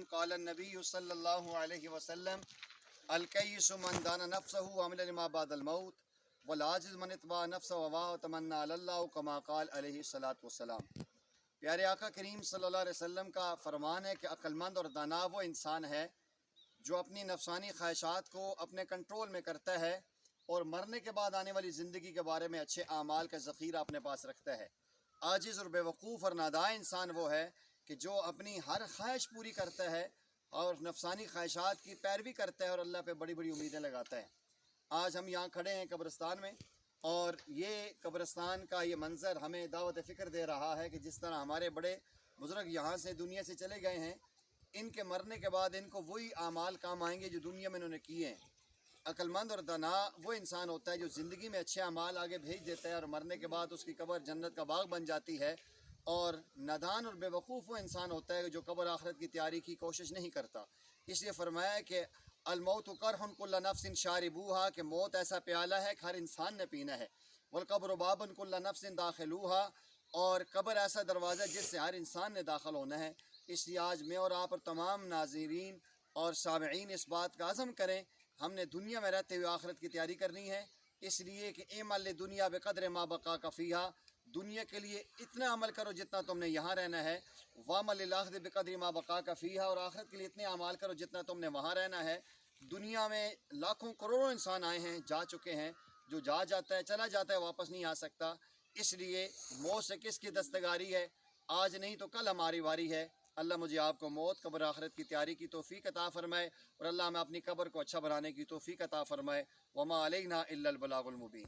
قال النبی صلی اللہ علیہ وسلم الکیس من دان نفسہ وعمل لما بعد الموت والعاجز من اتبع نفسہ وواہ وتمنى علی اللہ کما قال علیہ الصلوۃ والسلام۔ پیارے آقا کریم صلی اللہ علیہ وسلم کا فرمان ہے کہ عقل مند اور دانا وہ انسان ہے جو اپنی نفسانی خواہشات کو اپنے کنٹرول میں کرتا ہے اور مرنے کے بعد آنے والی زندگی کے بارے میں اچھے اعمال کا ذخیرہ اپنے پاس رکھتا ہے۔ عاجز اور بیوقوف اور ناداں انسان وہ ہے کہ جو اپنی ہر خواہش پوری کرتا ہے اور نفسانی خواہشات کی پیروی کرتا ہے اور اللہ پہ بڑی بڑی امیدیں لگاتا ہے۔ آج ہم یہاں کھڑے ہیں قبرستان میں، اور یہ قبرستان کا یہ منظر ہمیں دعوت فکر دے رہا ہے کہ جس طرح ہمارے بڑے بزرگ یہاں سے دنیا سے چلے گئے ہیں، ان کے مرنے کے بعد ان کو وہی اعمال کام آئیں گے جو دنیا میں انہوں نے کیے ہیں۔ عقل مند اور دانا وہ انسان ہوتا ہے جو زندگی میں اچھے اعمال آگے بھیج دیتا ہے اور مرنے کے بعد اس کی قبر جنت کا باغ بن جاتی ہے، اور نادان اور بے وقوف وہ انسان ہوتا ہے جو قبر آخرت کی تیاری کی کوشش نہیں کرتا۔ اس لیے فرمایا کہ الموت کرح کل نفس شاربوہا، کہ موت ایسا پیالہ ہے کہ ہر انسان نے پینا ہے، والقبر باب کل نفس داخلوہا، اور قبر ایسا دروازہ جس سے ہر انسان نے داخل ہونا ہے۔ اس لیے آج میں اور آپ اور تمام ناظرین اور سامعین اس بات کا عزم کریں، ہم نے دنیا میں رہتے ہوئے آخرت کی تیاری کرنی ہے، اس لیے کہ اعمل دنیا بقدر ما بقاک فیہا، دنیا کے لیے اتنا عمل کرو جتنا تم نے یہاں رہنا ہے، وعمل للآخرۃ بقدر ما بقاک فیہا، اور آخرت کے لیے اتنے اعمال کرو جتنا تم نے وہاں رہنا ہے۔ دنیا میں لاکھوں کروڑوں انسان آئے ہیں، جا چکے ہیں، جو جا جاتا ہے چلا جاتا ہے، واپس نہیں آ سکتا۔ اس لیے موت سے کس کی دستگاری ہے؟ آج نہیں تو کل ہماری باری ہے۔ اللہ مجھے آپ کو موت، قبر آخرت کی تیاری کی توفیق عطا فرمائے، اور اللہ ہمیں اپنی قبر کو اچھا بنانے کی توفیق عطا فرمائے۔ وما علینا الا البلاغ المبین۔